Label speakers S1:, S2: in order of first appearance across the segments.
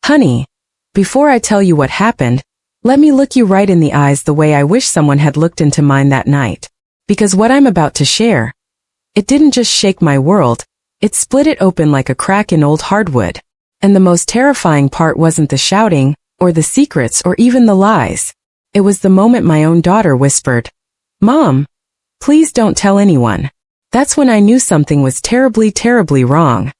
S1: Honey, before I tell you what happened, let me look you right in the eyes the way I wish someone had looked into mine that night. Because what I'm about to share, it didn't just shake my world, it split it open like a crack in old hardwood. And the most terrifying part wasn't the shouting, or the secrets, or even the lies. It was the moment my own daughter whispered, "Mom, please don't tell anyone." That's when I knew something was terribly, terribly wrong.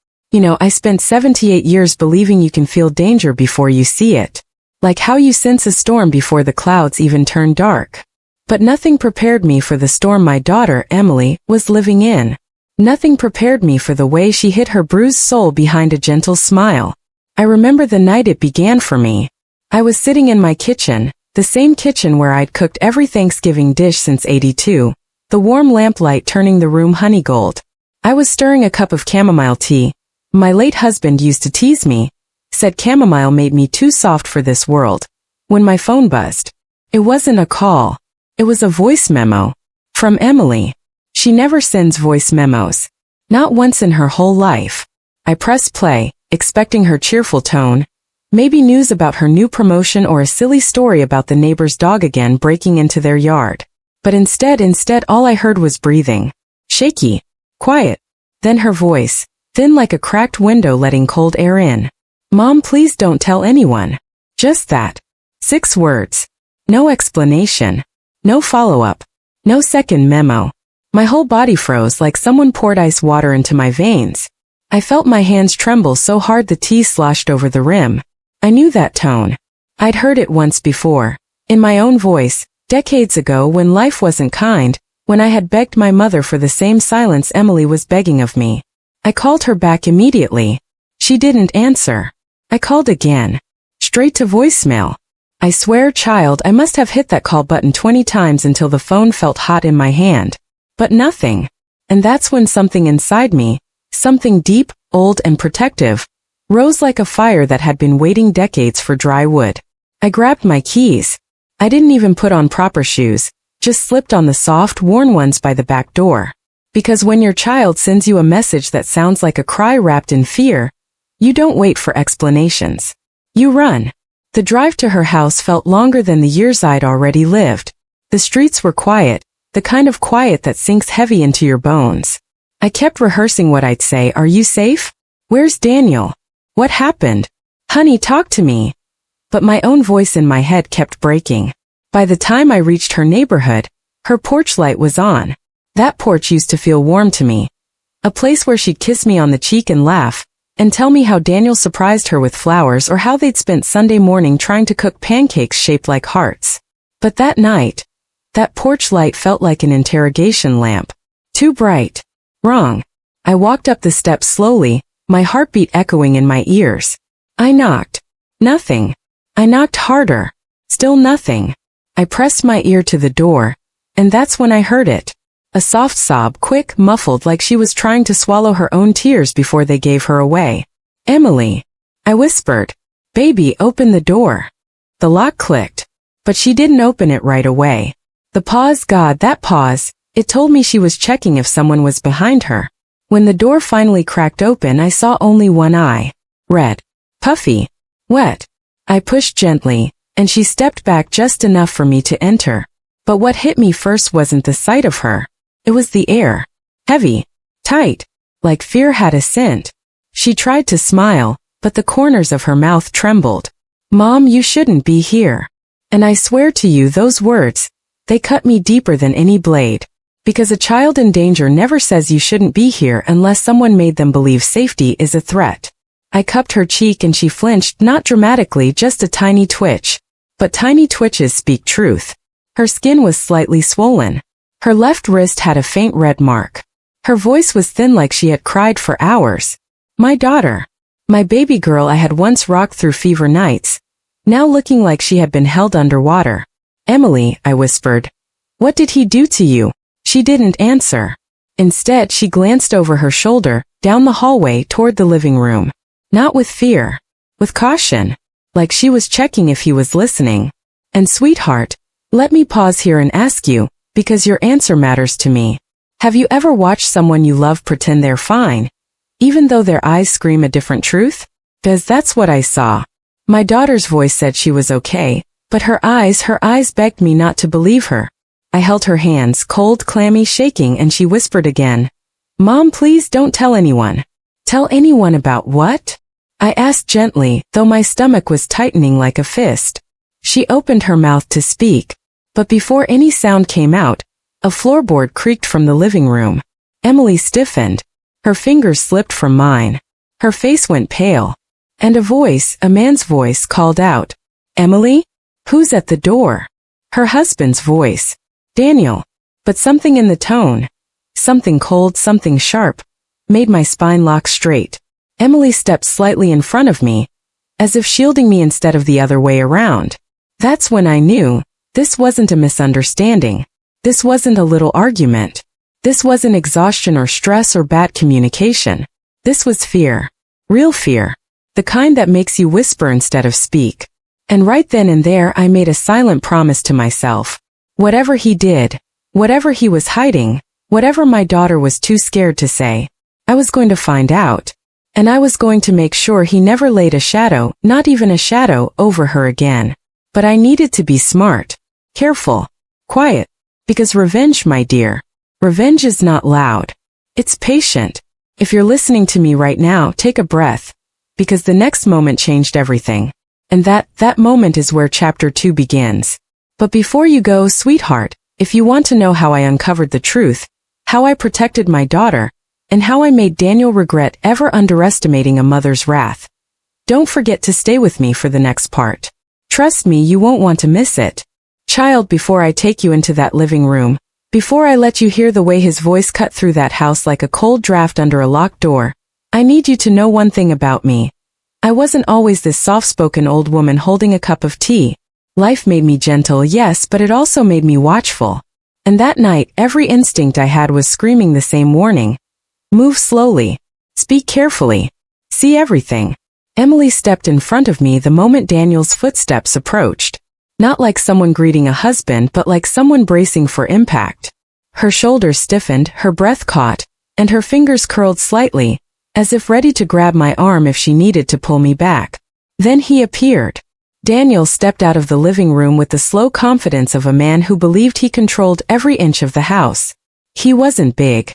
S1: I spent 78 years believing you can feel danger before you see it. Like how you sense a storm before the clouds even turn dark. But nothing prepared me for the storm my daughter, Emily, was living in. Nothing prepared me for the way she hid her bruised soul behind a gentle smile. I remember the night it began for me. I was sitting in my kitchen, the same kitchen where I'd cooked every Thanksgiving dish since '82, the warm lamplight turning the room honey gold. I was stirring a cup of chamomile tea. My late husband used to tease me, said chamomile made me too soft for this world. When my phone buzzed. It wasn't a call. It was a voice memo. From Emily. She never sends voice memos. Not once in her whole life. I pressed play, expecting her cheerful tone. Maybe news about her new promotion or a silly story about the neighbor's dog again breaking into their yard. But instead all I heard was breathing. Shaky. Quiet. Then her voice, thin like a cracked window letting cold air in. "Mom, please don't tell anyone." Just that. 6 words. No explanation. No follow-up. No second memo. My whole body froze like someone poured ice water into my veins. I felt my hands tremble so hard the tea sloshed over the rim. I knew that tone. I'd heard it once before. In my own voice, decades ago when life wasn't kind, when I had begged my mother for the same silence Emily was begging of me. I called her back immediately. She didn't answer. I called again. Straight to voicemail. I swear, child, I must have hit that call button 20 times until the phone felt hot in my hand. But nothing. And that's when something inside me, something deep, old and protective, rose like a fire that had been waiting decades for dry wood. I grabbed my keys. I didn't even put on proper shoes, just slipped on the soft, worn ones by the back door. Because when your child sends you a message that sounds like a cry wrapped in fear, you don't wait for explanations. You run. The drive to her house felt longer than the years I'd already lived. The streets were quiet, the kind of quiet that sinks heavy into your bones. I kept rehearsing what I'd say. "Are you safe? Where's Daniel? What happened? Honey, talk to me." But my own voice in my head kept breaking. By the time I reached her neighborhood, her porch light was on. That porch used to feel warm to me. A place where she'd kiss me on the cheek and laugh, and tell me how Daniel surprised her with flowers or how they'd spent Sunday morning trying to cook pancakes shaped like hearts. But that night, that porch light felt like an interrogation lamp. Too bright. Wrong. I walked up the steps slowly, my heartbeat echoing in my ears. I knocked. Nothing. I knocked harder. Still nothing. I pressed my ear to the door, and that's when I heard it. A soft sob, quick, muffled, like she was trying to swallow her own tears before they gave her away. "Emily," I whispered. "Baby, open the door." The lock clicked, but she didn't open it right away. The pause, God, that pause, it told me she was checking if someone was behind her. When the door finally cracked open, I saw only one eye. Red. Puffy. Wet. I pushed gently, and she stepped back just enough for me to enter. But what hit me first wasn't the sight of her. It was the air. Heavy. Tight. Like fear had a scent. She tried to smile, but the corners of her mouth trembled. "Mom, you shouldn't be here." And I swear to you, those words, they cut me deeper than any blade. Because a child in danger never says you shouldn't be here unless someone made them believe safety is a threat. I cupped her cheek and she flinched, not dramatically, just a tiny twitch. But tiny twitches speak truth. Her skin was slightly swollen. Her left wrist had a faint red mark. Her voice was thin like she had cried for hours. My daughter. My baby girl I had once rocked through fever nights. Now looking like she had been held underwater. "Emily," I whispered. "What did he do to you?" She didn't answer. Instead, she glanced over her shoulder, down the hallway toward the living room. Not with fear. With caution. Like she was checking if he was listening. "And sweetheart, let me pause here and ask you, because your answer matters to me. Have you ever watched someone you love pretend they're fine, even though their eyes scream a different truth? Because that's what I saw." My daughter's voice said she was okay, but her eyes begged me not to believe her. I held her hands, cold, clammy, shaking, and she whispered again, "Mom, please don't tell anyone." "Tell anyone about what?" I asked gently, though my stomach was tightening like a fist. She opened her mouth to speak, but before any sound came out, a floorboard creaked from the living room. Emily stiffened. Her fingers slipped from mine. Her face went pale. And a man's voice, called out, "Emily? Who's at the door?" Her husband's voice. "Daniel." But something in the tone, something cold, something sharp, made my spine lock straight. Emily stepped slightly in front of me, as if shielding me instead of the other way around. That's when I knew, this wasn't a misunderstanding. This wasn't a little argument. This wasn't exhaustion or stress or bad communication. This was fear. Real fear. The kind that makes you whisper instead of speak. And right then and there I made a silent promise to myself. Whatever he did, whatever he was hiding, whatever my daughter was too scared to say, I was going to find out. And I was going to make sure he never laid a shadow, not even a shadow, over her again. But I needed to be smart, careful, quiet, because revenge, my dear, revenge is not loud. It's patient. If you're listening to me right now, take a breath, because the next moment changed everything. And that moment is where chapter 2 begins. But before you go, sweetheart, if you want to know how I uncovered the truth, how I protected my daughter, and how I made Daniel regret ever underestimating a mother's wrath, don't forget to stay with me for the next part. Trust me, you won't want to miss it. Child, before I take you into that living room, before I let you hear the way his voice cut through that house like a cold draft under a locked door, I need you to know one thing about me. I wasn't always this soft-spoken old woman holding a cup of tea. Life made me gentle, yes, but it also made me watchful. And that night, every instinct I had was screaming the same warning. Move slowly. Speak carefully. See everything. Emily stepped in front of me the moment Daniel's footsteps approached. Not like someone greeting a husband, but like someone bracing for impact. Her shoulders stiffened, her breath caught, and her fingers curled slightly, as if ready to grab my arm if she needed to pull me back. Then he appeared. Daniel stepped out of the living room with the slow confidence of a man who believed he controlled every inch of the house. He wasn't big,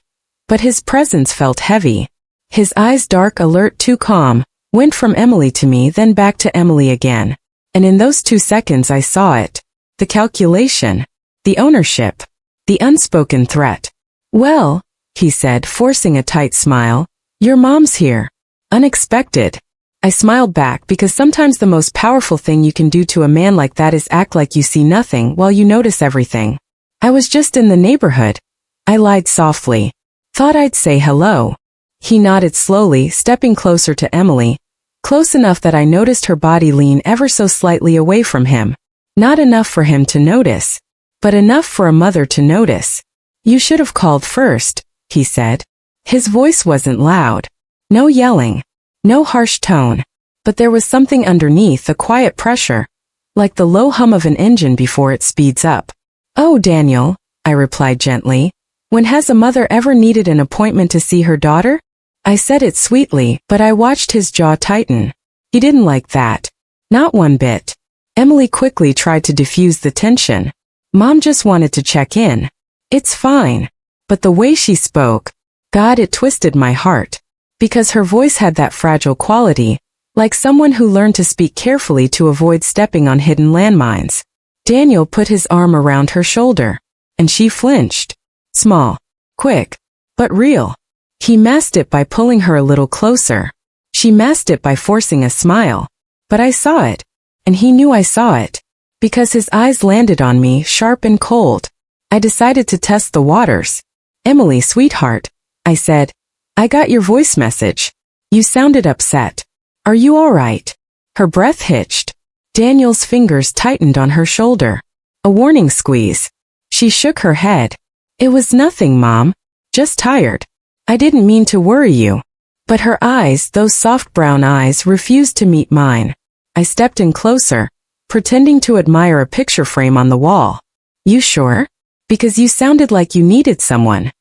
S1: but his presence felt heavy. His eyes, dark, alert, too calm, went from Emily to me, then back to Emily again. And in those 2 seconds I saw it. The calculation. The ownership. The unspoken threat. "Well," he said, forcing a tight smile, "your mom's here." Unexpected. I smiled back, because sometimes the most powerful thing you can do to a man like that is act like you see nothing while you notice everything. "I was just in the neighborhood." I lied softly. "Thought I'd say hello." He nodded slowly, stepping closer to Emily, close enough that I noticed her body lean ever so slightly away from him. Not enough for him to notice, but enough for a mother to notice. "You should have called first," he said. His voice wasn't loud. No yelling. No harsh tone. But there was something underneath, a quiet pressure, like the low hum of an engine before it speeds up. "Oh, Daniel," I replied gently. "When has a mother ever needed an appointment to see her daughter?" I said it sweetly, but I watched his jaw tighten. He didn't like that. Not one bit. Emily quickly tried to diffuse the tension. "Mom just wanted to check in." "It's fine." But the way she spoke, God, it twisted my heart. Because her voice had that fragile quality, like someone who learned to speak carefully to avoid stepping on hidden landmines. Daniel put his arm around her shoulder, and she flinched. Small, quick, but real. He masked it by pulling her a little closer. She masked it by forcing a smile. But I saw it, and he knew I saw it. Because his eyes landed on me, sharp and cold. I decided to test the waters. "Emily, sweetheart," I said, "I got your voice message. You sounded upset. Are you all right?" Her breath hitched. Daniel's fingers tightened on her shoulder. A warning squeeze. She shook her head. "It was nothing, Mom. Just tired. I didn't mean to worry you." But her eyes, those soft brown eyes, refused to meet mine. I stepped in closer, pretending to admire a picture frame on the wall. "You sure? Because you sounded like you needed someone."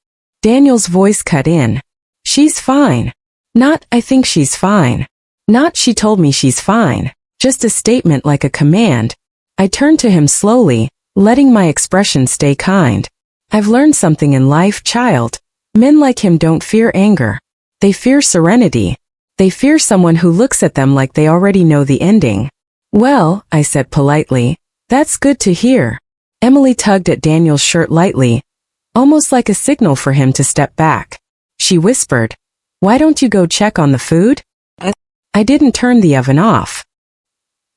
S1: Daniel's voice cut in. "She's fine." Not, "I think she's fine." Not, "She told me she's fine." just a statement like a command. I turned to him slowly, letting my expression stay kind. I've learned something in life, child. Men like him don't fear anger. They fear serenity. They fear someone who looks at them like they already know the ending. Well, I said politely, that's good to hear. Emily tugged at Daniel's shirt lightly, almost like a signal for him to step back. She whispered, why don't you go check on the food? I didn't turn the oven off.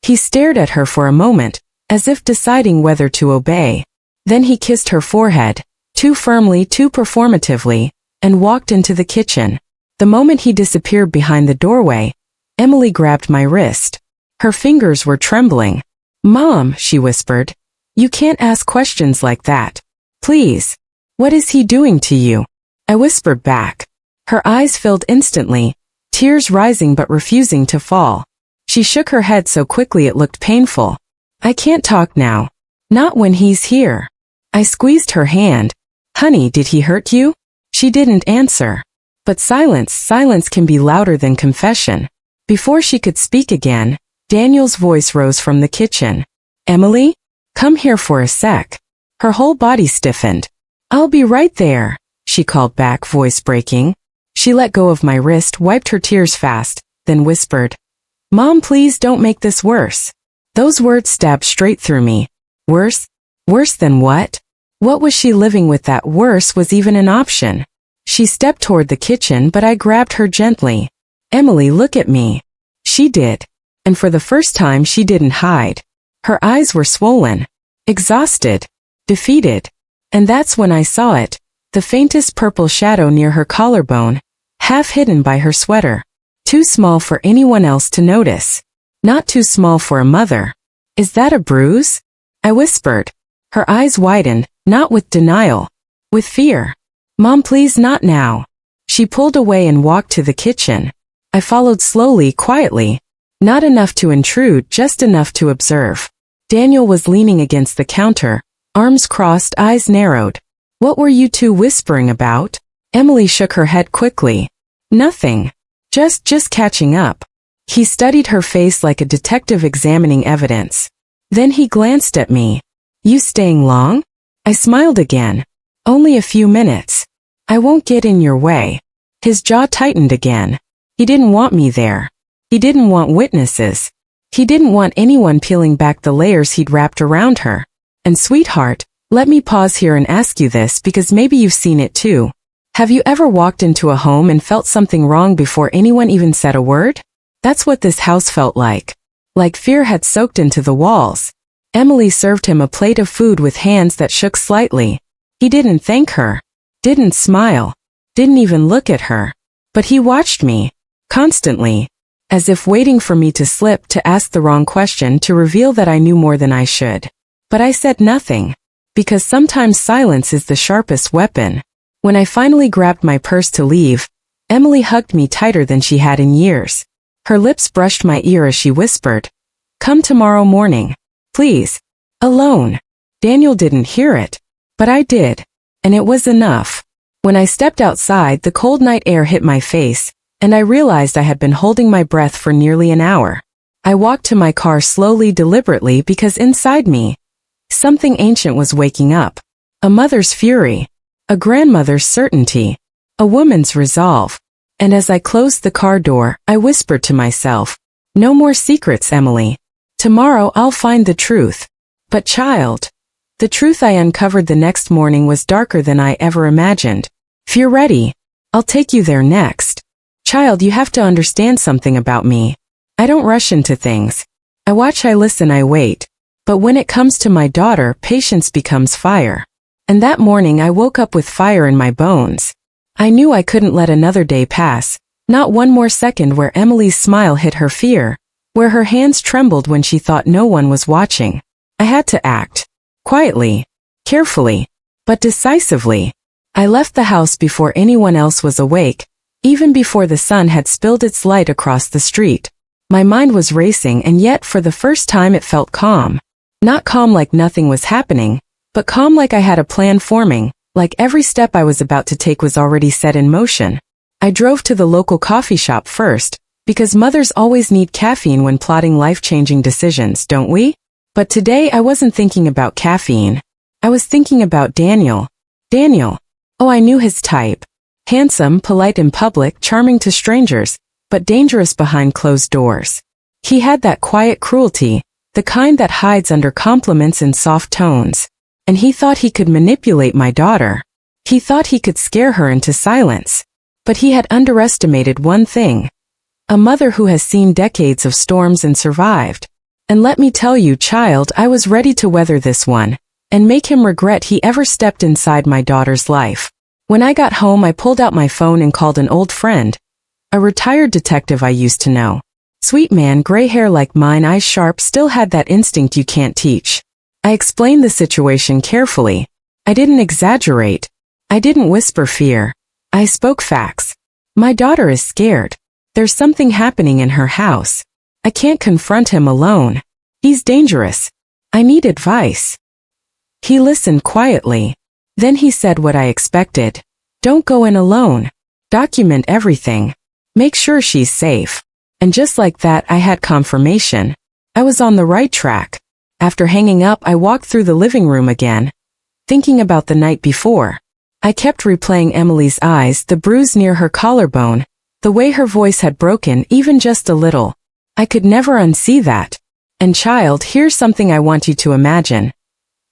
S1: He stared at her for a moment, as if deciding whether to obey. Then he kissed her forehead, too firmly, too performatively, and walked into the kitchen. The moment he disappeared behind the doorway, Emily grabbed my wrist. Her fingers were trembling. Mom, she whispered, you can't ask questions like that. Please. What is he doing to you? I whispered back. Her eyes filled instantly, tears rising but refusing to fall. She shook her head so quickly it looked painful. I can't talk now. Not when he's here. I squeezed her hand. Honey, did he hurt you? She didn't answer. But silence can be louder than confession. Before she could speak again, Daniel's voice rose from the kitchen. Emily? Come here for a sec. Her whole body stiffened. I'll be right there, she called back, voice breaking. She let go of my wrist, wiped her tears fast, then whispered, Mom, please don't make this worse. Those words stabbed straight through me. Worse? Worse than what? What was she living with that worse was even an option? She stepped toward the kitchen, but I grabbed her gently. Emily, look at me. She did. And for the first time she didn't hide. Her eyes were swollen, exhausted, defeated. And that's when I saw it, the faintest purple shadow near her collarbone, half hidden by her sweater. Too small for anyone else to notice. Not too small for a mother. Is that a bruise? I whispered. Her eyes widened, not with denial, with fear. Mom, please, not now. She pulled away and walked to the kitchen. I followed slowly, quietly. Not enough to intrude, just enough to observe. Daniel was leaning against the counter, arms crossed, eyes narrowed. What were you two whispering about? Emily shook her head quickly. Nothing. Just catching up. He studied her face like a detective examining evidence. Then he glanced at me. You staying long? I smiled again. Only a few minutes. I won't get in your way. His jaw tightened again. He didn't want me there. He didn't want witnesses. He didn't want anyone peeling back the layers he'd wrapped around her. And sweetheart, let me pause here and ask you this because maybe you've seen it too. Have you ever walked into a home and felt something wrong before anyone even said a word? That's what this house felt like. Like fear had soaked into the walls. Emily served him a plate of food with hands that shook slightly. He didn't thank her. Didn't smile. Didn't even look at her. But he watched me. Constantly. As if waiting for me to slip, to ask the wrong question, to reveal that I knew more than I should. But I said nothing. Because sometimes silence is the sharpest weapon. When I finally grabbed my purse to leave, Emily hugged me tighter than she had in years. Her lips brushed my ear as she whispered, "Come tomorrow morning. Please. Alone." Daniel didn't hear it. But I did. And it was enough. When I stepped outside, the cold night air hit my face, and I realized I had been holding my breath for nearly an hour. I walked to my car slowly, deliberately, because inside me, something ancient was waking up. A mother's fury. A grandmother's certainty. A woman's resolve. And as I closed the car door, I whispered to myself, "No more secrets, Emily. Tomorrow I'll find the truth." But child, the truth I uncovered the next morning was darker than I ever imagined. If you're ready, I'll take you there next. Child, you have to understand something about me. I don't rush into things. I watch, I listen, I wait. But when it comes to my daughter, patience becomes fire. And that morning I woke up with fire in my bones. I knew I couldn't let another day pass, not one more second where Emily's smile hid her fear, where her hands trembled when she thought no one was watching. I had to act. Quietly, carefully, but decisively. I left the house before anyone else was awake, even before the sun had spilled its light across the street. My mind was racing, and yet for the first time it felt calm. Not calm like nothing was happening, but calm like I had a plan forming, like every step I was about to take was already set in motion. I drove to the local coffee shop first, Because mothers always need caffeine when plotting life-changing decisions, don't we? But today I wasn't thinking about caffeine. I was thinking about Daniel. Daniel. Oh, I knew his type. Handsome, polite in public, charming to strangers, but dangerous behind closed doors. He had that quiet cruelty, the kind that hides under compliments and soft tones. And he thought he could manipulate my daughter. He thought he could scare her into silence. But he had underestimated one thing. A mother who has seen decades of storms and survived. And let me tell you, child, I was ready to weather this one, and make him regret he ever stepped inside my daughter's life. When I got home, I pulled out my phone and called an old friend, a retired detective I used to know. Sweet man, gray hair like mine, eyes sharp, still had that instinct you can't teach. I explained the situation carefully. I didn't exaggerate. I didn't whisper fear. I spoke facts. My daughter is scared. There's something happening in her house. I can't confront him alone. He's dangerous. I need advice. He listened quietly. Then he said what I expected. Don't go in alone. Document everything. Make sure she's safe. And just like that, I had confirmation. I was on the right track. After hanging up, I walked through the living room again, thinking about the night before. I kept replaying Emily's eyes, the bruise near her collarbone, the way her voice had broken even just a little. I could never unsee that. And child, here's something I want you to imagine.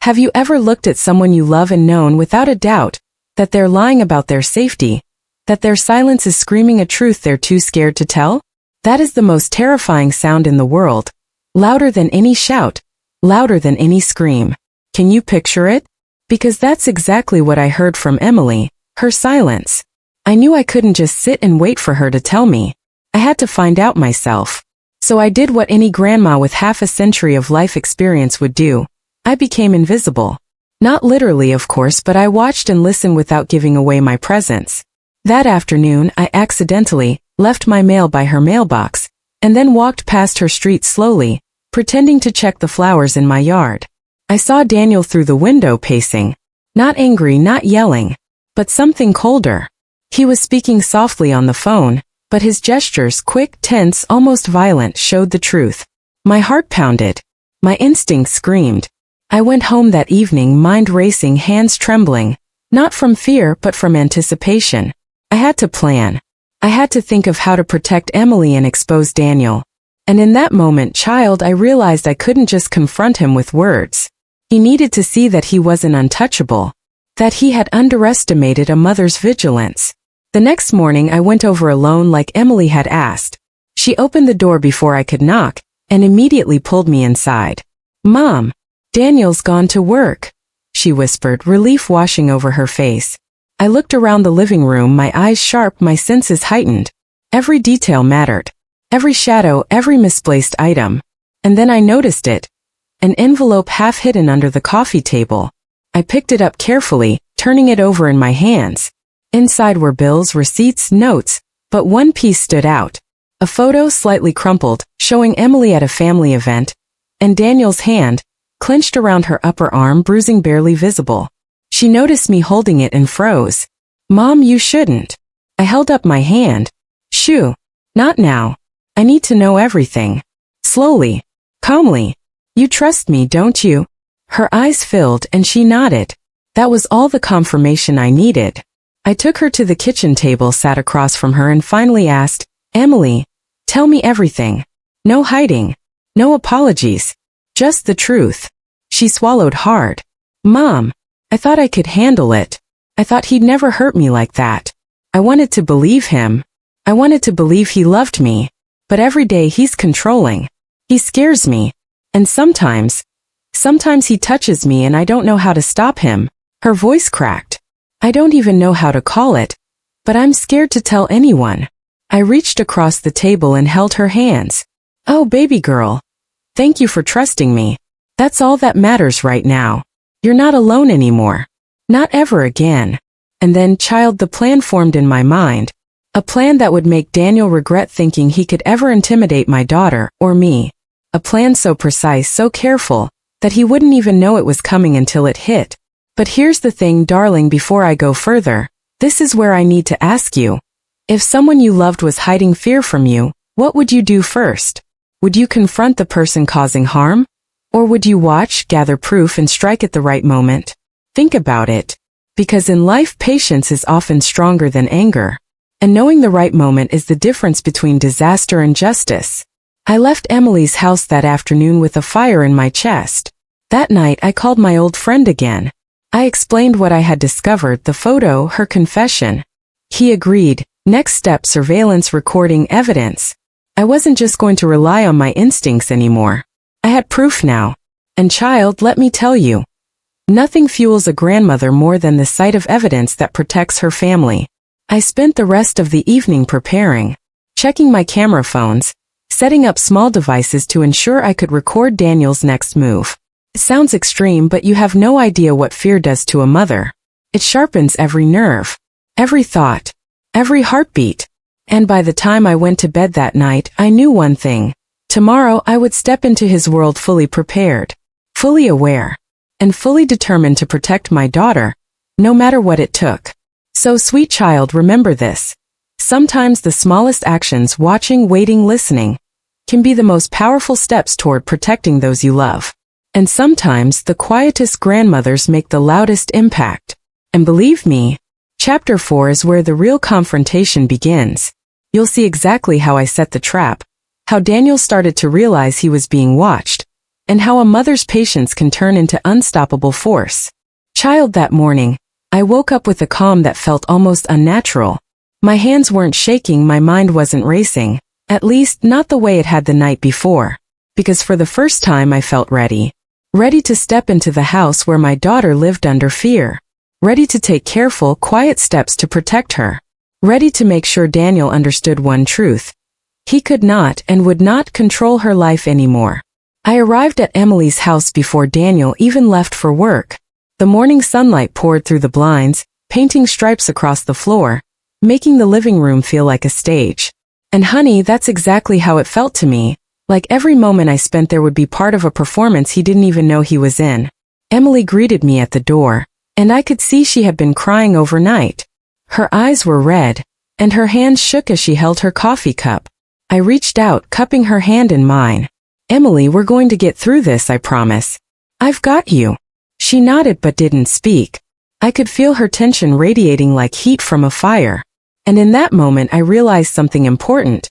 S1: Have you ever looked at someone you love and known without a doubt that they're lying about their safety, that their silence is screaming a truth they're too scared to tell? That is the most terrifying sound in the world. Louder than any shout, louder than any scream. Can you picture it? Because that's exactly what I heard from Emily, her silence. I knew I couldn't just sit and wait for her to tell me. I had to find out myself. So I did what any grandma with half a century of life experience would do. I became invisible. Not literally, of course, but I watched and listened without giving away my presence. That afternoon, I accidentally left my mail by her mailbox, and then walked past her street slowly, pretending to check the flowers in my yard. I saw Daniel through the window pacing. Not angry, not yelling, but something colder. He was speaking softly on the phone, but his gestures, quick, tense, almost violent, showed the truth. My heart pounded. My instincts screamed. I went home that evening, mind racing, hands trembling, not from fear but from anticipation. I had to plan. I had to think of how to protect Emily and expose Daniel. And in that moment, child, I realized I couldn't just confront him with words. He needed to see that he wasn't untouchable, that he had underestimated a mother's vigilance. The next morning, I went over alone like Emily had asked. She opened the door before I could knock, and immediately pulled me inside. Mom, Daniel's gone to work, she whispered, relief washing over her face. I looked around the living room, my eyes sharp, my senses heightened. Every detail mattered. Every shadow, every misplaced item. And then I noticed it. An envelope half hidden under the coffee table. I picked it up carefully, turning it over in my hands. Inside were bills, receipts, notes, but one piece stood out. A photo, slightly crumpled, showing Emily at a family event, and Daniel's hand, clenched around her upper arm, bruising barely visible. She noticed me holding it and froze. Mom, you shouldn't. I held up my hand. Shoo. Not now. I need to know everything. Slowly. Calmly. You trust me, don't you? Her eyes filled and she nodded. That was all the confirmation I needed. I took her to the kitchen table, sat across from her, and finally asked, Emily, tell me everything. No hiding. No apologies. Just the truth. She swallowed hard. Mom, I thought I could handle it. I thought he'd never hurt me like that. I wanted to believe him. I wanted to believe he loved me. But every day he's controlling. He scares me. And sometimes he touches me and I don't know how to stop him. Her voice cracked. I don't even know how to call it. But I'm scared to tell anyone. I reached across the table and held her hands. Oh, baby girl. Thank you for trusting me. That's all that matters right now. You're not alone anymore. Not ever again. And then, child, the plan formed in my mind. A plan that would make Daniel regret thinking he could ever intimidate my daughter, or me. A plan so precise, so careful, that he wouldn't even know it was coming until it hit. But here's the thing, darling, before I go further, this is where I need to ask you. If someone you loved was hiding fear from you, What would you do first? Would you confront the person causing harm? Or would you watch, gather proof, and strike at the right moment? Think about it. Because in life, patience is often stronger than anger. And knowing the right moment is the difference between disaster and justice. I left Emily's house that afternoon with a fire in my chest. That night, I called my old friend again. I explained what I had discovered, the photo, her confession. He agreed. Next step, surveillance recording evidence. I wasn't just going to rely on my instincts anymore. I had proof now. And child, let me tell you, nothing fuels a grandmother more than the sight of evidence that protects her family. I spent the rest of the evening preparing, checking my camera phones, setting up small devices to ensure I could record Daniel's next move. It sounds extreme, but you have no idea what fear does to a mother. It sharpens every nerve, every thought, every heartbeat. And by the time I went to bed that night, I knew one thing. Tomorrow I would step into his world fully prepared, fully aware, and fully determined to protect my daughter, no matter what it took. So sweet child, remember this. Sometimes the smallest actions, watching, waiting, listening, can be the most powerful steps toward protecting those you love. And sometimes the quietest grandmothers make the loudest impact. And believe me, Chapter 4 is where the real confrontation begins. You'll see exactly how I set the trap, how Daniel started to realize he was being watched, and how a mother's patience can turn into unstoppable force. Child, that morning, I woke up with a calm that felt almost unnatural. My hands weren't shaking, my mind wasn't racing, at least not the way it had the night before. Because for the first time I felt ready. Ready to step into the house where my daughter lived under fear. Ready to take careful, quiet steps to protect her. Ready to make sure Daniel understood one truth. He could not and would not control her life anymore. I arrived at Emily's house before Daniel even left for work. The morning sunlight poured through the blinds, painting stripes across the floor, making the living room feel like a stage. And honey, that's exactly how it felt to me. Like every moment I spent there would be part of a performance he didn't even know he was in. Emily greeted me at the door, and I could see she had been crying overnight. Her eyes were red, and her hands shook as she held her coffee cup. I reached out, cupping her hand in mine. Emily, we're going to get through this, I promise. I've got you. She nodded but didn't speak. I could feel her tension radiating like heat from a fire. And in that moment I realized something important.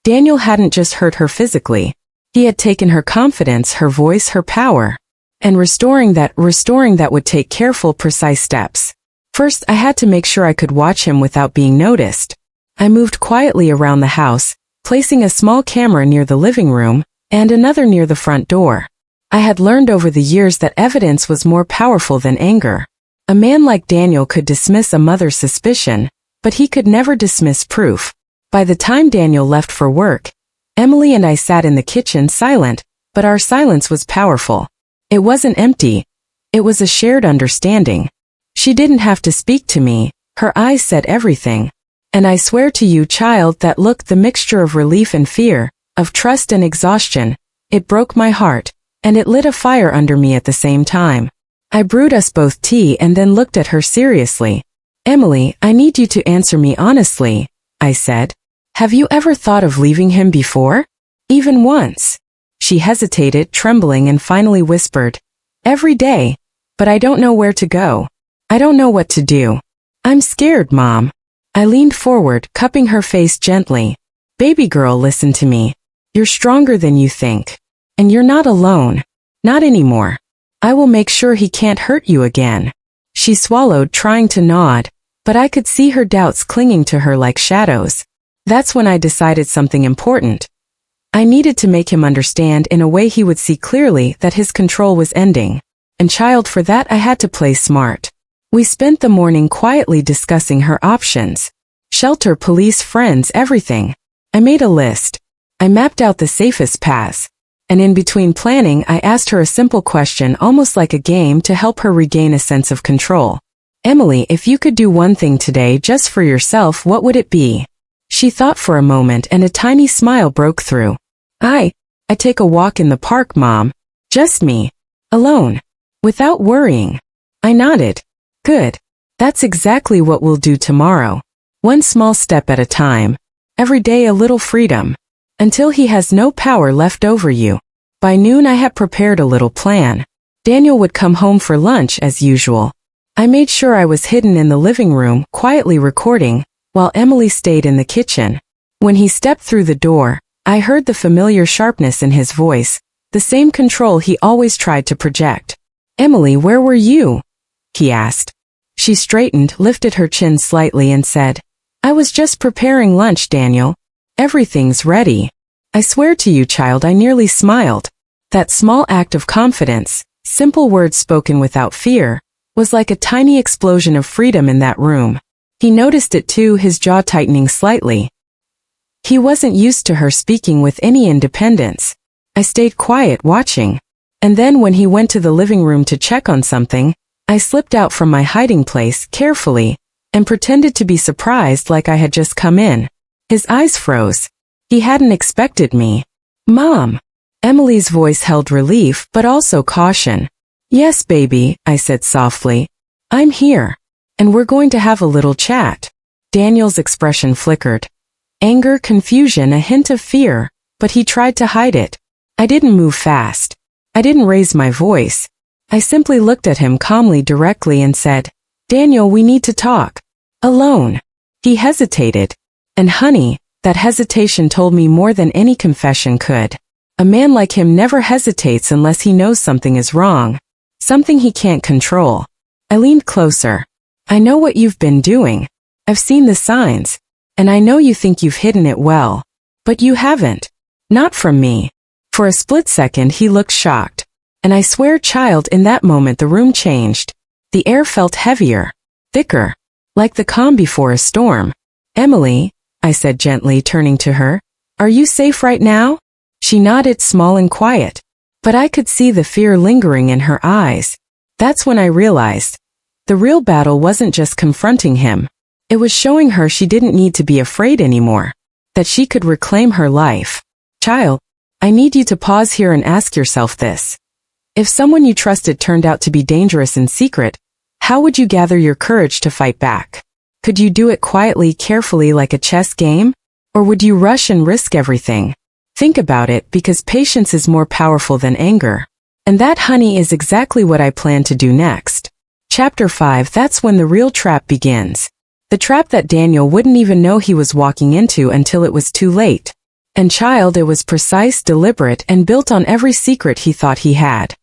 S1: Daniel hadn't just hurt her physically. He had taken her confidence, her voice, her power. And restoring that would take careful, precise steps. First, I had to make sure I could watch him without being noticed. I moved quietly around the house, placing a small camera near the living room and another near the front door. I had learned over the years that evidence was more powerful than anger. A man like Daniel could dismiss a mother's suspicion, but he could never dismiss proof. By the time Daniel left for work, Emily and I sat in the kitchen silent, but our silence was powerful. It wasn't empty. It was a shared understanding. She didn't have to speak to me. Her eyes said everything. And I swear to you, child, that look, the mixture of relief and fear, of trust and exhaustion, it broke my heart, and it lit a fire under me at the same time. I brewed us both tea and then looked at her seriously. Emily, I need you to answer me honestly, I said. Have you ever thought of leaving him before? Even once? She hesitated, trembling, and finally whispered, every day, but I don't know where to go. I don't know what to do. I'm scared, Mom. I leaned forward, cupping her face gently. Baby girl, listen to me. You're stronger than you think. And you're not alone. Not anymore. I will make sure he can't hurt you again. She swallowed, trying to nod, but I could see her doubts clinging to her like shadows. That's when I decided something important. I needed to make him understand in a way he would see clearly that his control was ending. And child, for that I had to play smart. We spent the morning quietly discussing her options. Shelter, police, friends, everything. I made a list. I mapped out the safest paths. And in between planning, I asked her a simple question, almost like a game, to help her regain a sense of control. Emily, if you could do one thing today just for yourself, what would it be? She thought for a moment and a tiny smile broke through. I take a walk in the park, Mom. Just me. Alone. Without worrying. I nodded. Good. That's exactly what we'll do tomorrow. One small step at a time. Every day a little freedom. until he has no power left over you. By noon I had prepared a little plan. Daniel would come home for lunch as usual. I made sure I was hidden in the living room, quietly recording, while Emily stayed in the kitchen. When he stepped through the door, I heard the familiar sharpness in his voice, the same control he always tried to project. "Emily, where were you?" he asked. She straightened, lifted her chin slightly and said, "I was just preparing lunch, Daniel. Everything's ready." I swear to you, child, I nearly smiled. That small act of confidence, simple words spoken without fear, was like a tiny explosion of freedom in that room. He noticed it too, his jaw tightening slightly. He wasn't used to her speaking with any independence. I stayed quiet, watching. And then when he went to the living room to check on something, I slipped out from my hiding place carefully and pretended to be surprised like I had just come in. His eyes froze. He hadn't expected me. "Mom." Emily's voice held relief but also caution. "Yes, baby," I said softly. "I'm here. And we're going to have a little chat." Daniel's expression flickered. Anger, confusion, a hint of fear, but he tried to hide it. I didn't move fast. I didn't raise my voice. I simply looked at him calmly, directly, and said, "Daniel, we need to talk. Alone." He hesitated. And honey, that hesitation told me more than any confession could. A man like him never hesitates unless he knows something is wrong. Something he can't control. I leaned closer. "I know what you've been doing. I've seen the signs. And I know you think you've hidden it well. But you haven't. Not from me." For a split second he looked shocked. And I swear, child, in that moment the room changed. The air felt heavier, thicker, like the calm before a storm. "Emily," I said gently, turning to her, "are you safe right now?" She nodded, small and quiet. But I could see the fear lingering in her eyes. That's when I realized. The real battle wasn't just confronting him. It was showing her she didn't need to be afraid anymore. That she could reclaim her life. Child, I need you to pause here and ask yourself this. If someone you trusted turned out to be dangerous in secret, how would you gather your courage to fight back? Could you do it quietly, carefully, like a chess game? Or would you rush and risk everything? Think about it, because patience is more powerful than anger. And that, honey, is exactly what I plan to do next. Chapter 5. That's when the real trap begins. The trap that Daniel wouldn't even know he was walking into until it was too late. And child, it was precise, deliberate, and built on every secret he thought he had.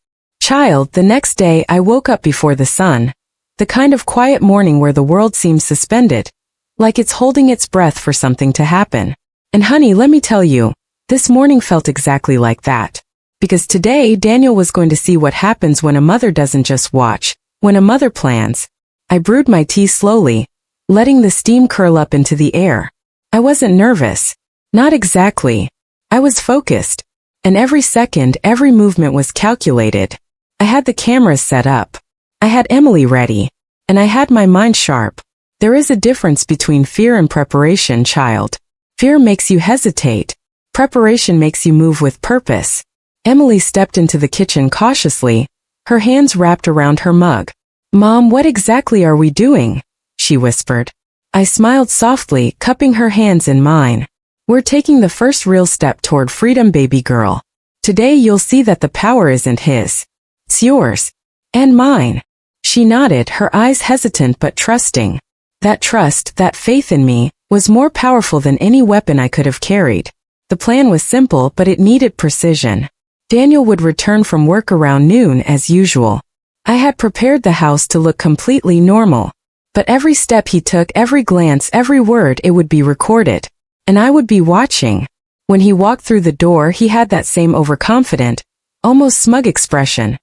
S1: Child, the next day I woke up before the sun. The kind of quiet morning where the world seems suspended, like it's holding its breath for something to happen. And honey, let me tell you, this morning felt exactly like that. Because today Daniel was going to see what happens when a mother doesn't just watch, when a mother plans. I brewed my tea slowly, letting the steam curl up into the air. I wasn't nervous. Not exactly. I was focused. And every second, every movement was calculated. I had the cameras set up. I had Emily ready. And I had my mind sharp. There is a difference between fear and preparation, child. Fear makes you hesitate. Preparation makes you move with purpose. Emily stepped into the kitchen cautiously, her hands wrapped around her mug. "Mom, what exactly are we doing?" she whispered. I smiled softly, cupping her hands in mine. "We're taking the first real step toward freedom, baby girl. Today you'll see that the power isn't his. It's yours. And mine." She nodded, her eyes hesitant but trusting. That trust, that faith in me, was more powerful than any weapon I could have carried. The plan was simple, but it needed precision. Daniel would return from work around noon as usual. I had prepared the house to look completely normal. But every step he took, every glance, every word, it would be recorded. And I would be watching. When he walked through the door, he had that same overconfident, almost smug expression.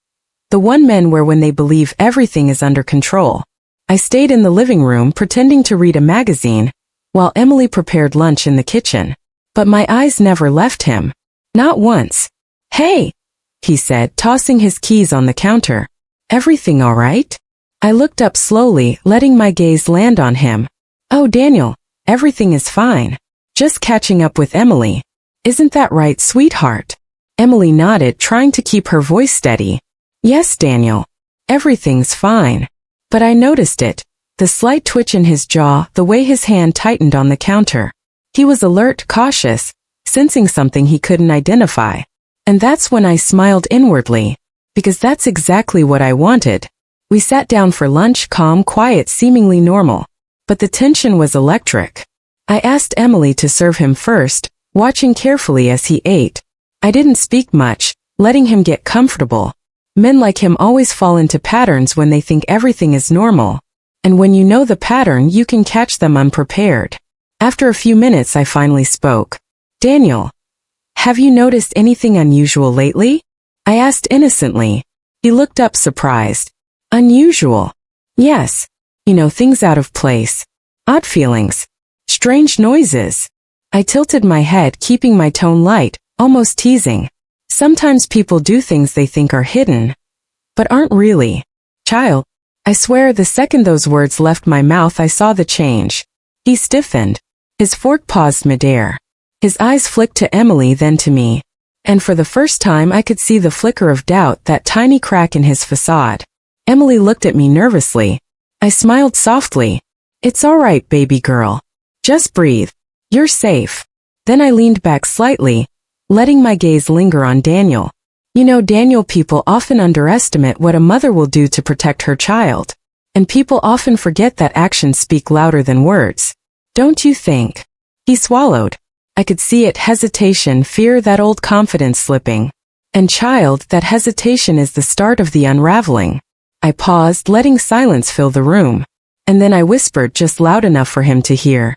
S1: The one men wear when they believe everything is under control. I stayed in the living room pretending to read a magazine, while Emily prepared lunch in the kitchen. But my eyes never left him. Not once. "Hey," he said, tossing his keys on the counter. "Everything all right?" I looked up slowly, letting my gaze land on him. "Oh, Daniel, everything is fine. Just catching up with Emily. Isn't that right, sweetheart?" Emily nodded, trying to keep her voice steady. "Yes, Daniel. Everything's fine." But I noticed it. The slight twitch in his jaw, the way his hand tightened on the counter. He was alert, cautious, sensing something he couldn't identify. And that's when I smiled inwardly, because that's exactly what I wanted. We sat down for lunch, calm, quiet, seemingly normal. But the tension was electric. I asked Emily to serve him first, watching carefully as he ate. I didn't speak much, letting him get comfortable. Men like him always fall into patterns when they think everything is normal. And when you know the pattern, you can catch them unprepared. After a few minutes, I finally spoke. Daniel, have you noticed anything unusual lately? I asked innocently. He looked up surprised. Unusual? Yes. Things out of place. Odd feelings. Strange noises. I tilted my head, keeping my tone light, almost teasing. Sometimes people do things they think are hidden, but aren't really. Child, I swear the second those words left my mouth I saw the change. He stiffened. His fork paused midair. His eyes flicked to Emily, then to me. And for the first time I could see the flicker of doubt, that tiny crack in his facade. Emily looked at me nervously. I smiled softly. It's all right, baby girl. Just breathe. You're safe. Then I leaned back slightly, letting my gaze linger on Daniel. Daniel, people often underestimate what a mother will do to protect her child. And people often forget that actions speak louder than words. Don't you think? He swallowed. I could see it, hesitation, fear, that old confidence slipping. And child, that hesitation is the start of the unraveling. I paused, letting silence fill the room. And then I whispered just loud enough for him to hear.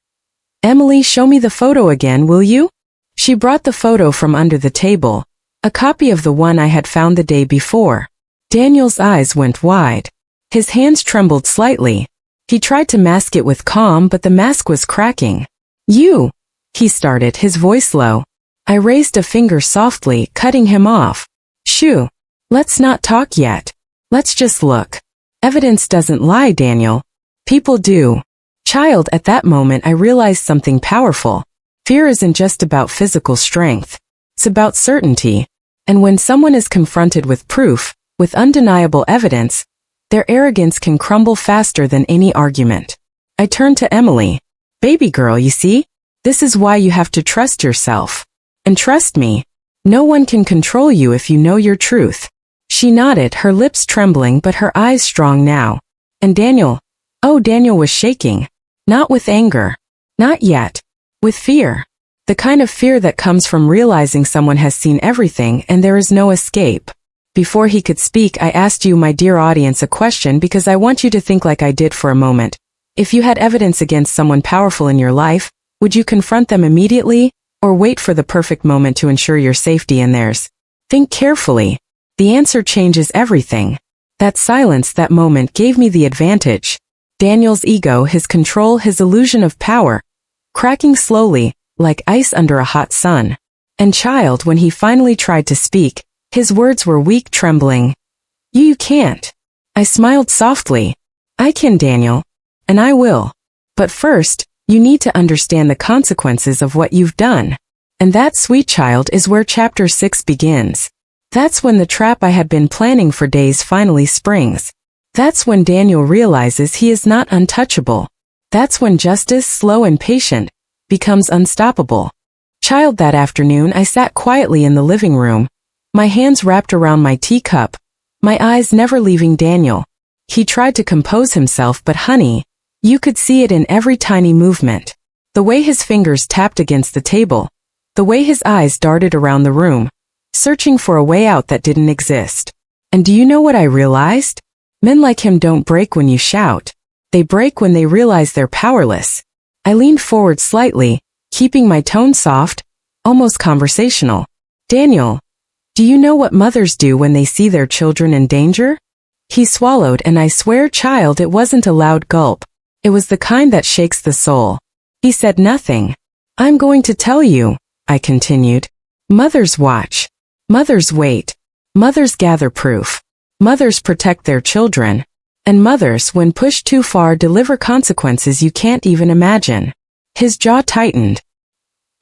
S1: Emily, show me the photo again, will you? She brought the photo from under the table, a copy of the one I had found the day before. Daniel's eyes went wide. His hands trembled slightly. He tried to mask it with calm, but the mask was cracking. You, he started, his voice low. I raised a finger softly, cutting him off. Shoo. Let's not talk yet. Let's just look. Evidence doesn't lie, Daniel. People do. Child, at that moment I realized something powerful. Fear isn't just about physical strength. It's about certainty. And when someone is confronted with proof, with undeniable evidence, their arrogance can crumble faster than any argument. I turned to Emily. Baby girl, you see? This is why you have to trust yourself. And trust me, no one can control you if you know your truth. She nodded, her lips trembling but her eyes strong now. And Daniel? Oh, Daniel was shaking. Not with anger. Not yet. With fear. The kind of fear that comes from realizing someone has seen everything and there is no escape. Before he could speak, I asked you, my dear audience, a question because I want you to think like I did for a moment. If you had evidence against someone powerful in your life, would you confront them immediately, or wait for the perfect moment to ensure your safety and theirs? Think carefully. The answer changes everything. That silence, that moment, gave me the advantage. Daniel's ego, his control, his illusion of power, cracking slowly, like ice under a hot sun. And child, when he finally tried to speak, his words were weak, trembling. You can't. I smiled softly. I can, Daniel. And I will. But first, you need to understand the consequences of what you've done. And that, sweet child, is where chapter 6 begins. That's when the trap I had been planning for days finally springs. That's when Daniel realizes he is not untouchable. That's when justice, slow and patient, becomes unstoppable. Child, that afternoon I sat quietly in the living room, my hands wrapped around my teacup, my eyes never leaving Daniel. He tried to compose himself, but honey, you could see it in every tiny movement. The way his fingers tapped against the table, the way his eyes darted around the room, searching for a way out that didn't exist. And do you know what I realized? Men like him don't break when you shout. They break when they realize they're powerless. I leaned forward slightly, keeping my tone soft, almost conversational. Daniel, do you know what mothers do when they see their children in danger? He swallowed, and I swear, child, it wasn't a loud gulp. It was the kind that shakes the soul. He said nothing. I'm going to tell you, I continued. Mothers watch. Mothers wait. Mothers gather proof. Mothers protect their children. And mothers, when pushed too far, deliver consequences you can't even imagine. His jaw tightened.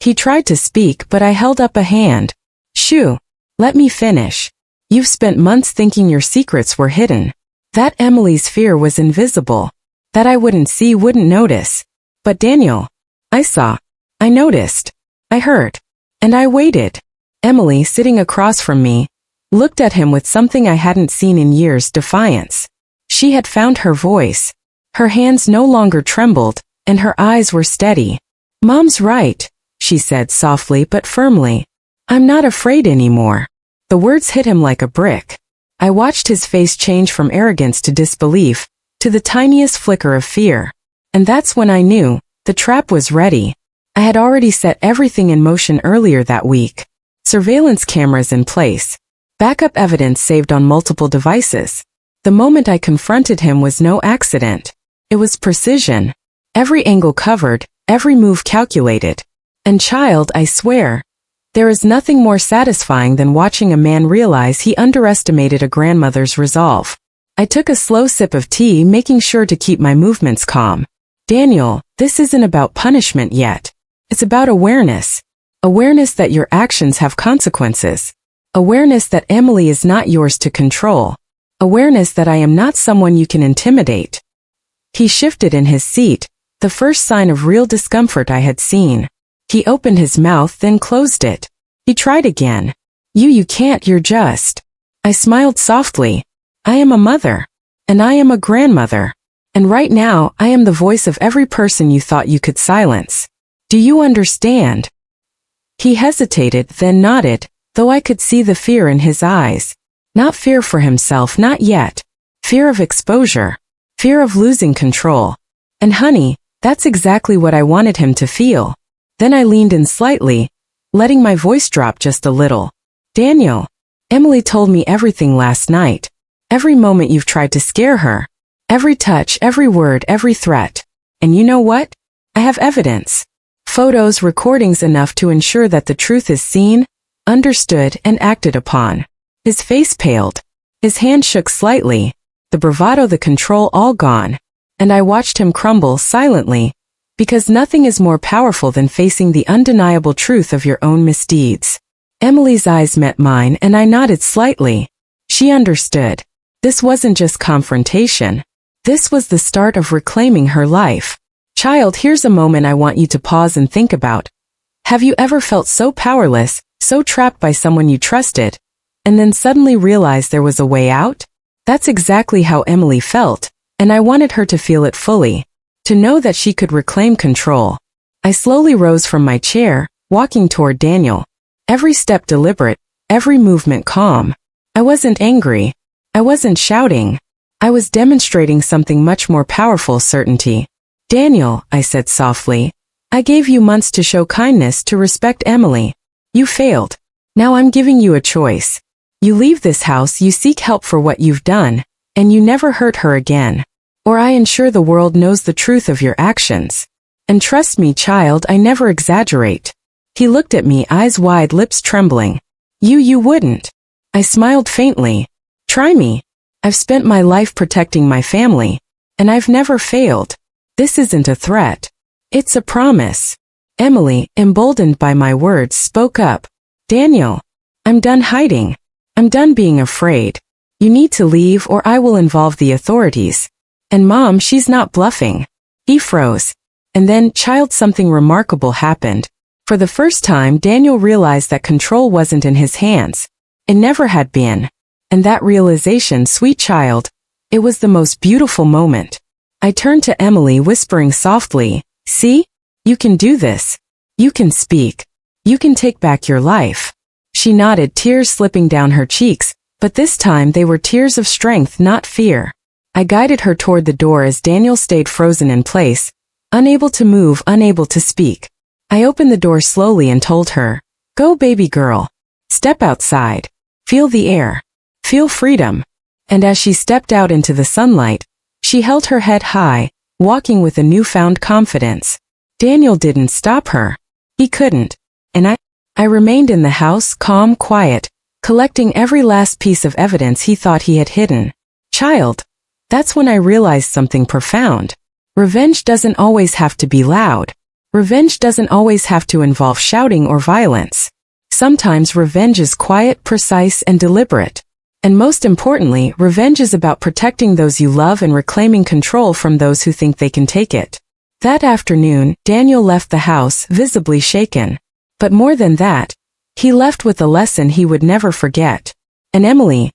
S1: He tried to speak, but I held up a hand. Shoo, let me finish. You've spent months thinking your secrets were hidden. That Emily's fear was invisible. That I wouldn't see, wouldn't notice. But Daniel, I saw. I noticed. I heard. And I waited. Emily, sitting across from me, looked at him with something I hadn't seen in years: defiance. She had found her voice. Her hands no longer trembled, and her eyes were steady. "Mom's right," she said softly but firmly. "I'm not afraid anymore." The words hit him like a brick. I watched his face change from arrogance to disbelief, to the tiniest flicker of fear. And that's when I knew the trap was ready. I had already set everything in motion earlier that week. Surveillance cameras in place. Backup evidence saved on multiple devices. The moment I confronted him was no accident. It was precision. Every angle covered, every move calculated. And child, I swear, there is nothing more satisfying than watching a man realize he underestimated a grandmother's resolve. I took a slow sip of tea, making sure to keep my movements calm. "Daniel, this isn't about punishment yet. It's about awareness. Awareness that your actions have consequences. Awareness that Emily is not yours to control. Awareness that I am not someone you can intimidate." He shifted in his seat, the first sign of real discomfort I had seen. He opened his mouth, then closed it. He tried again. You can't, you're just." I smiled softly. "I am a mother. And I am a grandmother. And right now, I am the voice of every person you thought you could silence. Do you understand?" He hesitated, then nodded, though I could see the fear in his eyes. Not fear for himself, not yet. Fear of exposure. Fear of losing control. And honey, that's exactly what I wanted him to feel. Then I leaned in slightly, letting my voice drop just a little. "Daniel, Emily told me everything last night. Every moment you've tried to scare her. Every touch, every word, every threat. And you know what? I have evidence. Photos, recordings enough to ensure that the truth is seen, understood, and acted upon." His face paled. His hand shook slightly, the bravado, the control all gone. And I watched him crumble silently, because nothing is more powerful than facing the undeniable truth of your own misdeeds. Emily's eyes met mine and I nodded slightly. She understood. This wasn't just confrontation. This was the start of reclaiming her life. Child, here's a moment I want you to pause and think about. Have you ever felt so powerless, so trapped by someone you trusted, and then suddenly realized there was a way out? That's exactly how Emily felt, and I wanted her to feel it fully. To know that she could reclaim control. I slowly rose from my chair, walking toward Daniel. Every step deliberate, every movement calm. I wasn't angry. I wasn't shouting. I was demonstrating something much more powerful: certainty. "Daniel," I said softly, "I gave you months to show kindness, to respect Emily. You failed. Now I'm giving you a choice. You leave this house, you seek help for what you've done, and you never hurt her again. Or I ensure the world knows the truth of your actions. And trust me, child, I never exaggerate." He looked at me, eyes wide, lips trembling. You wouldn't." I smiled faintly. "Try me. I've spent my life protecting my family, and I've never failed. This isn't a threat. It's a promise." Emily, emboldened by my words, spoke up. "Daniel, I'm done hiding. I'm done being afraid. You need to leave or I will involve the authorities. And Mom, she's not bluffing." He froze. And then, child, something remarkable happened. For the first time, Daniel realized that control wasn't in his hands. It never had been. And that realization, sweet child, it was the most beautiful moment. I turned to Emily, whispering softly, "See? You can do this. You can speak. You can take back your life." She nodded, tears slipping down her cheeks, but this time they were tears of strength, not fear. I guided her toward the door as Daniel stayed frozen in place, unable to move, unable to speak. I opened the door slowly and told her, "Go, baby girl. Step outside. Feel the air. Feel freedom." And as she stepped out into the sunlight, she held her head high, walking with a newfound confidence. Daniel didn't stop her. He couldn't. And I remained in the house, calm, quiet, collecting every last piece of evidence he thought he had hidden. Child. That's when I realized something profound. Revenge doesn't always have to be loud. Revenge doesn't always have to involve shouting or violence. Sometimes revenge is quiet, precise, and deliberate. And most importantly, revenge is about protecting those you love and reclaiming control from those who think they can take it. That afternoon, Daniel left the house, visibly shaken. But more than that, he left with a lesson he would never forget. And Emily,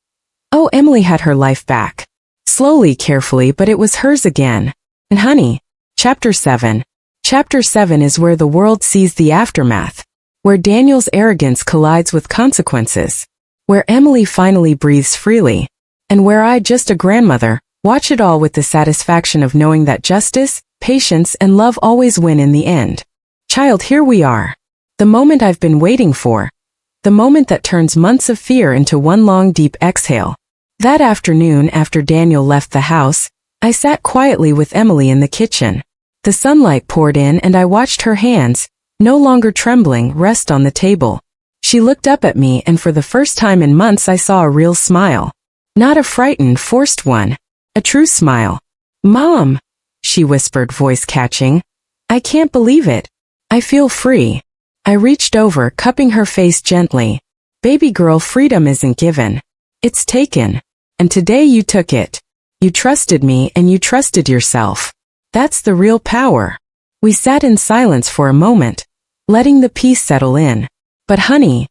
S1: oh, Emily had her life back. Slowly, carefully, but it was hers again. And honey, Chapter 7. Chapter 7 is where the world sees the aftermath, where Daniel's arrogance collides with consequences, where Emily finally breathes freely, and where I, just a grandmother, watch it all with the satisfaction of knowing that justice, patience, and love always win in the end. Child, here we are. The moment I've been waiting for. The moment that turns months of fear into one long deep exhale. That afternoon, after Daniel left the house, I sat quietly with Emily in the kitchen. The sunlight poured in and I watched her hands, no longer trembling, rest on the table. She looked up at me and for the first time in months I saw a real smile. Not a frightened, forced one. A true smile. Mom, she whispered, voice catching. I can't believe it. I feel free. I reached over, cupping her face gently. Baby girl, freedom isn't given. It's taken. And today you took it. You trusted me and you trusted yourself. That's the real power. We sat in silence for a moment, letting the peace settle in. But honey,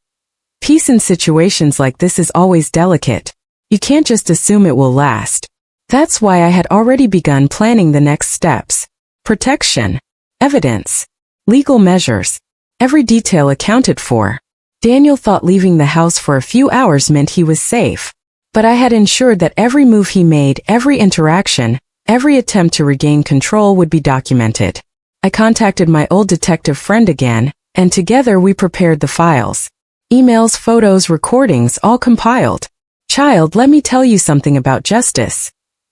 S1: peace in situations like this is always delicate. You can't just assume it will last. That's why I had already begun planning the next steps. Protection, evidence, legal measures, every detail accounted for. Daniel thought leaving the house for a few hours meant he was safe. But I had ensured that every move he made, every interaction, every attempt to regain control would be documented. I contacted my old detective friend again, and together we prepared the files. Emails, photos, recordings, all compiled. Child, let me tell you something about justice.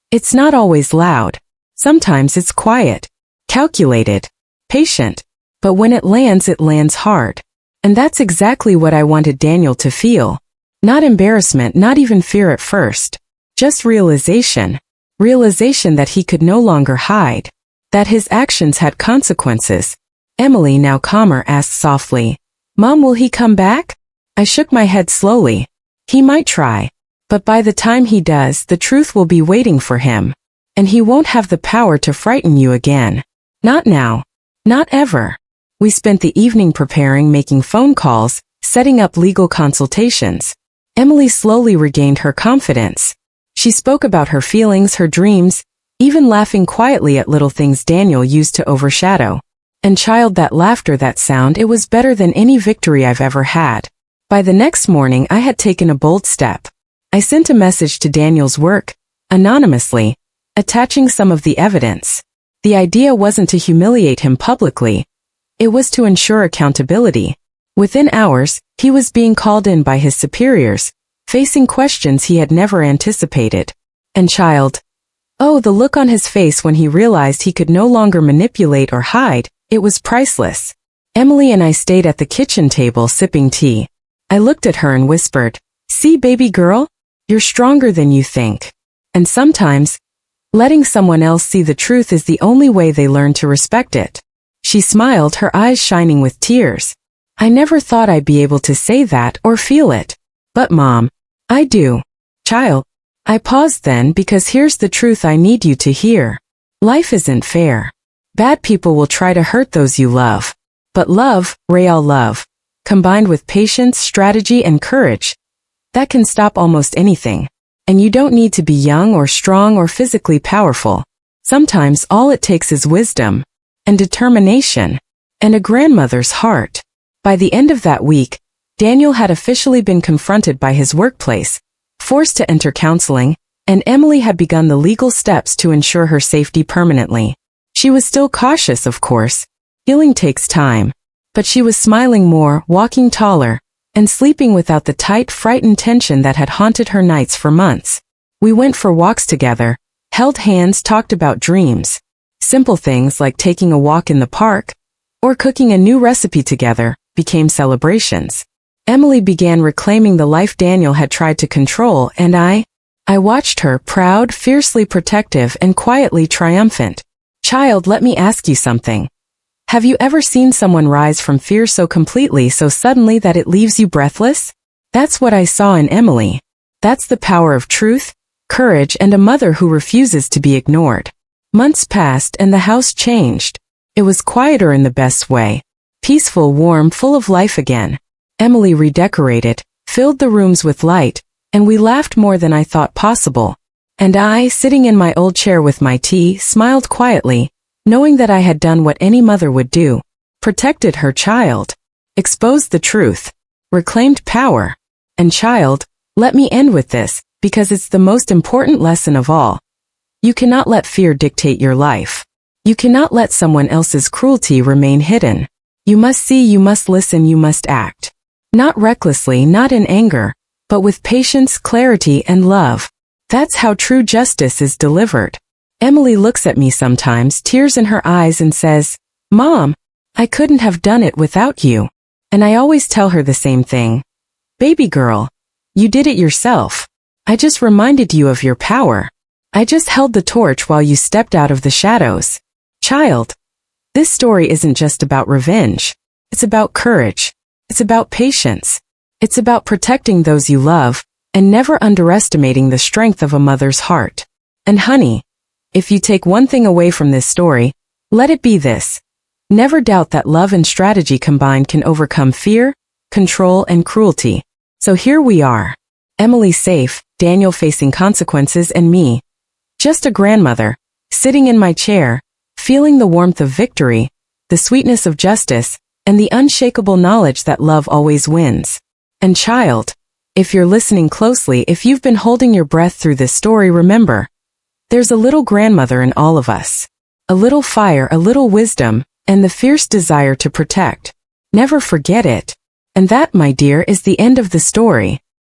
S1: It's not always loud. Sometimes it's quiet, calculated, patient. But when it lands hard. And that's exactly what I wanted Daniel to feel. Not embarrassment, not even fear at first. Just realization. Realization that he could no longer hide. That his actions had consequences. Emily, now calmer, asked softly, Mom, will he come back? I shook my head slowly. He might try. But by the time he does, the truth will be waiting for him. And he won't have the power to frighten you again. Not now. Not ever. We spent the evening preparing, making phone calls, setting up legal consultations. Emily slowly regained her confidence. She spoke about her feelings, her dreams, even laughing quietly at little things Daniel used to overshadow. And child, that laughter, that sound, it was better than any victory I've ever had. By the next morning, I had taken a bold step. I sent a message to Daniel's work, anonymously, attaching some of the evidence. The idea wasn't to humiliate him publicly. It was to ensure accountability. Within hours, he was being called in by his superiors, facing questions he had never anticipated. And child, oh, the look on his face when he realized he could no longer manipulate or hide, it was priceless. Emily and I stayed at the kitchen table sipping tea. I looked at her and whispered, See, baby girl, you're stronger than you think. And sometimes, letting someone else see the truth is the only way they learn to respect it. She smiled, her eyes shining with tears. I never thought I'd be able to say that or feel it. But Mom, I do. Child. I paused then because here's the truth I need you to hear. Life isn't fair. Bad people will try to hurt those you love. But love, real love, combined with patience, strategy, and courage, that can stop almost anything. And you don't need to be young or strong or physically powerful. Sometimes all it takes is wisdom and determination and a grandmother's heart. By the end of that week, Daniel had officially been confronted by his workplace, forced to enter counseling, and Emily had begun the legal steps to ensure her safety permanently. She was still cautious, of course. Healing takes time. But she was smiling more, walking taller, and sleeping without the tight, frightened tension that had haunted her nights for months. We went for walks together, held hands, talked about dreams. Simple things like taking a walk in the park, or cooking a new recipe together, became celebrations. Emily began reclaiming the life Daniel had tried to control, and I watched her, proud, fiercely protective, and quietly triumphant. Child, let me ask you something. Have you ever seen someone rise from fear so completely, so suddenly that it leaves you breathless? That's what I saw in Emily. That's the power of truth, courage, and a mother who refuses to be ignored. Months passed and the house changed. It was quieter in the best way. Peaceful, warm, full of life again. Emily redecorated, filled the rooms with light, and we laughed more than I thought possible. And I, sitting in my old chair with my tea, smiled quietly, knowing that I had done what any mother would do. Protected her child. Exposed the truth. Reclaimed power. And child, let me end with this, because it's the most important lesson of all. You cannot let fear dictate your life. You cannot let someone else's cruelty remain hidden. You must see, you must listen, you must act. Not recklessly, not in anger, but with patience, clarity, and love. That's how true justice is delivered. Emily looks at me sometimes, tears in her eyes, and says, "Mom, I couldn't have done it without you." And I always tell her the same thing. Baby girl, you did it yourself. I just reminded you of your power. I just held the torch while you stepped out of the shadows. Child, this story isn't just about revenge. It's about courage. It's about patience. It's about protecting those you love, and never underestimating the strength of a mother's heart. And honey, if you take one thing away from this story, let it be this. Never doubt that love and strategy combined can overcome fear, control, and cruelty. So here we are. Emily safe, Daniel facing consequences, and me, just a grandmother, sitting in my chair, feeling the warmth of victory, the sweetness of justice, and the unshakable knowledge that love always wins. And child, if you're listening closely, if you've been holding your breath through this story, remember, there's a little grandmother in all of us. A little fire, a little wisdom, and the fierce desire to protect. Never forget it. And that, my dear, is the end of the story.